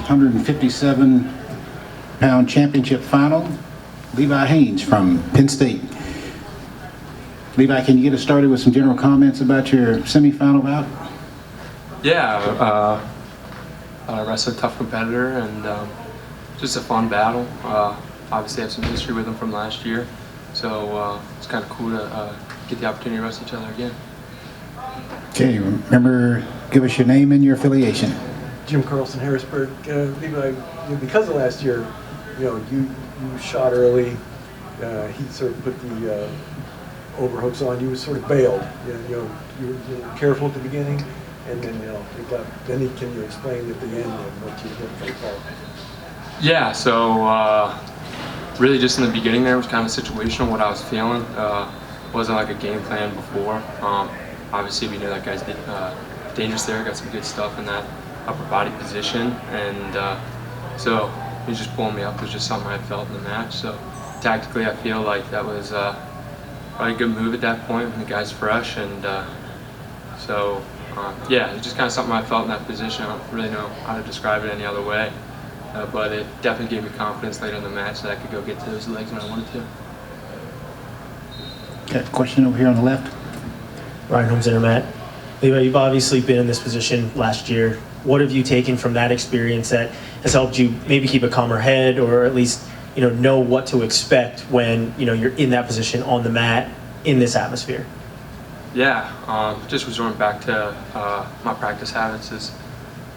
157-pound championship final, Levi Haines from Penn State. Levi, can you get us started with some general comments about your semifinal bout? Yeah, I wrestled a tough competitor and just a fun battle. Obviously I have some history with him from last year, so it's kind of cool to get the opportunity to wrestle each other again. Okay, remember, give us your name and your affiliation. Jim Carlson, Harrisburg. Levi, because of last year, you shot early. He sort of put the overhooks on. You sort of bailed. You were careful at the beginning, and then Then can you explain at the end what you did for the call? Yeah, so really just in the beginning there was kind of situational what I was feeling. Wasn't like a game plan before. Obviously we knew that guy's dangerous there, got some good stuff in that upper body position, and so he just pulling me up was just something I felt in the match. So tactically I feel like that was probably a good move at that point when the guy's fresh, and yeah, it's just kind of something I felt in that position. I don't really know how to describe it any other way. But it definitely gave me confidence later in the match that I could go get to those legs when I wanted to. Got a question over here on the left. Ryan Holmes, Intermat. Levi, you've obviously been in this position last year. What have you taken from that experience that has helped you maybe keep a calmer head, or at least know what to expect when you're in that position on the mat in this atmosphere? Yeah, just resorting back to my practice habits is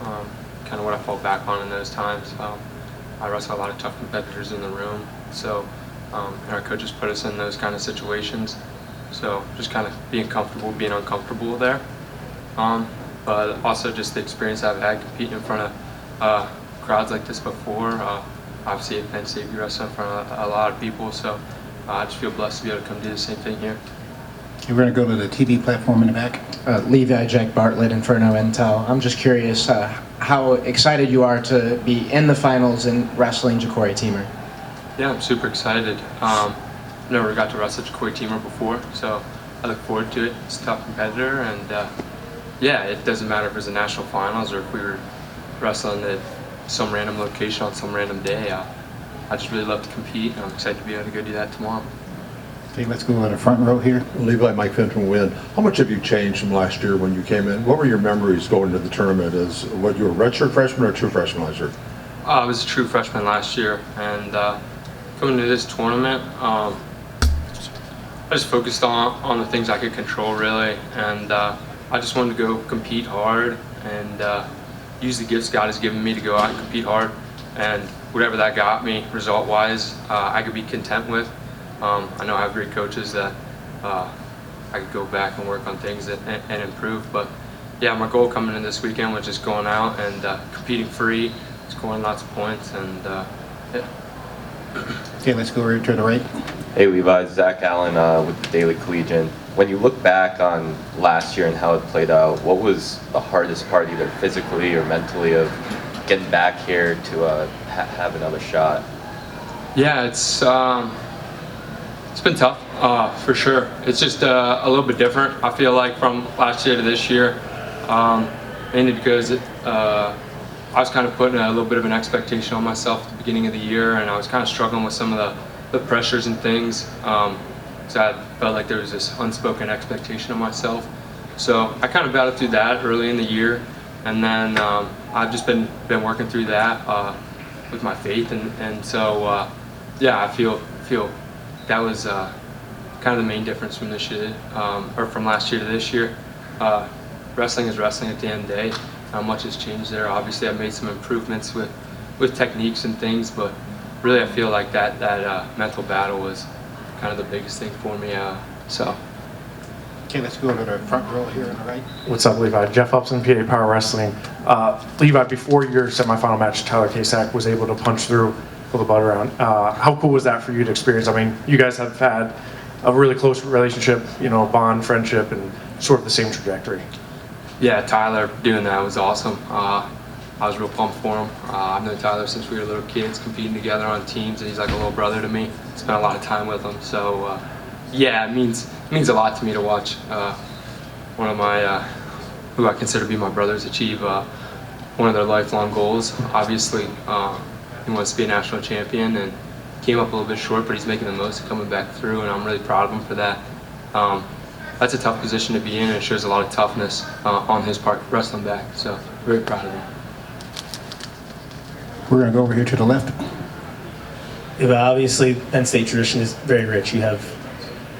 kind of what I fall back on in those times. I wrestle a lot of tough competitors in the room, so our coaches put us in those kind of situations. So just kind of being comfortable, being uncomfortable there. But also just the experience I've had competing in front of crowds like this before. Obviously at Penn State we wrestle in front of a lot of people, so I just feel blessed to be able to come do the same thing here. Okay, we're going to go to the TV platform in the back. Levi, Jack Bartlett, Inferno Intel. I'm just curious how excited you are to be in the finals and wrestling Ja'Cory Teamer. Yeah, I'm super excited. I've never got to wrestle Ja'Cory Teamer before, so I look forward to it. It's a tough competitor, and yeah, it doesn't matter if it's a national finals or if we were wrestling at some random location on some random day. I just really love to compete, and I'm excited to be able to go do that tomorrow. Okay, let's go to the front row here. Levi, Mike Finn from Wynn. How much have you changed from last year when you came in? What were your memories going to the tournament? As what, you were a redshirt freshman or a true freshman last year? I was a true freshman last year, and coming to this tournament, I just focused on the things I could control really, and I just wanted to go compete hard and use the gifts God has given me to go out and compete hard, and whatever that got me result-wise, I could be content with. I know I have great coaches that I could go back and work on things and improve, but yeah, my goal coming in this weekend was just going out and competing free, scoring lots of points, and yeah. Okay, let's go over to the right. Hey Levi, Zach Allen with the Daily Collegian. When you look back on last year and how it played out, what was the hardest part, either physically or mentally, of getting back here to have another shot? Yeah, it's been tough, for sure. It's just a little bit different, I feel like, from last year to this year, mainly because I was kind of putting a little bit of an expectation on myself at the beginning of the year, and I was kind of struggling with some of the pressures and things. So I felt like there was this unspoken expectation of myself. So I kind of battled through that early in the year, and then I've just been working through that with my faith, and so yeah, I feel that was kind of the main difference from this year, or from last year to this year. Wrestling is wrestling at the end of the day. Not much has changed there. Obviously, I've made some improvements with techniques and things, but really, I feel like that mental battle was kind of the biggest thing for me. So. Okay, let's go to the front row here on the right. What's up, Levi? Jeff Upson, PA Power Wrestling. Levi, before your semifinal match, Tyler Kasak was able to punch through for the butt round. How cool was that for you to experience? I mean, you guys have had a really close relationship, bond, friendship, and sort of the same trajectory. Yeah, Tyler doing that was awesome. I was real pumped for him. I've known Tyler since we were little kids, competing together on teams, and he's like a little brother to me. Spent a lot of time with him, so yeah, it means a lot to me to watch one of my who I consider to be my brothers achieve one of their lifelong goals. Obviously, he wants to be a national champion and came up a little bit short, but he's making the most of coming back through, and I'm really proud of him for that. That's a tough position to be in, and it shows a lot of toughness on his part, wrestling back. So very proud of him. We're going to go over here to the left. Yeah, but obviously, Penn State tradition is very rich. You have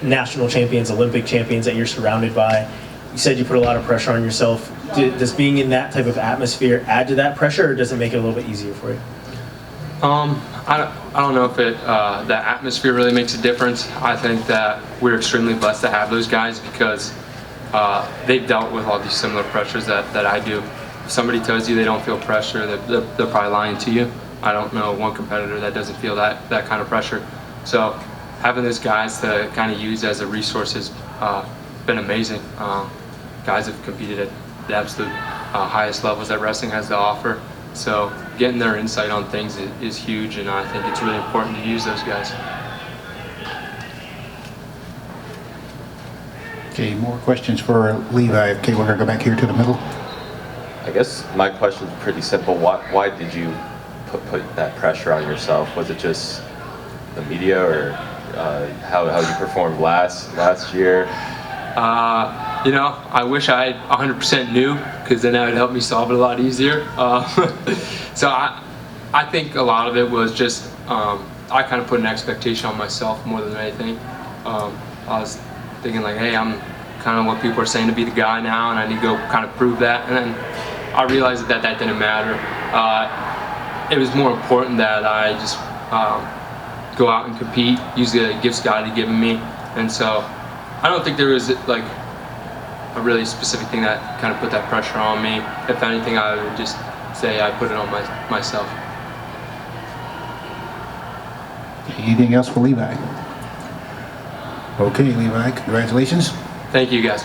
national champions, Olympic champions that you're surrounded by. You said you put a lot of pressure on yourself. Does being in that type of atmosphere add to that pressure, or does it make it a little bit easier for you? I don't know if the atmosphere really makes a difference. I think that we're extremely blessed to have those guys because they've dealt with all these similar pressures that I do. If somebody tells you they don't feel pressure, they're probably lying to you. I don't know one competitor that doesn't feel that kind of pressure. So having those guys to kind of use as a resource has been amazing. Guys have competed at the absolute highest levels that wrestling has to offer. So getting their insight on things is huge, and I think it's really important to use those guys. Okay, more questions for Levi. Okay, we're going to go back here to the middle. I guess my question is pretty simple. Why did you put that pressure on yourself? Was it just the media, or how you performed last year? You know, I wish I 100% knew, because then that would help me solve it a lot easier. So I think a lot of it was just I kind of put an expectation on myself more than anything. I was thinking like, hey, I'm kind of what people are saying to be the guy now, and I need to go kind of prove that. And then I realized that didn't matter. It was more important that I just go out and compete, use the gifts God had given me. And so I don't think there was like a really specific thing that kind of put that pressure on me. If anything, I would just say I put it on myself. Anything else for Levi? Okay, Levi, congratulations. Thank you, guys.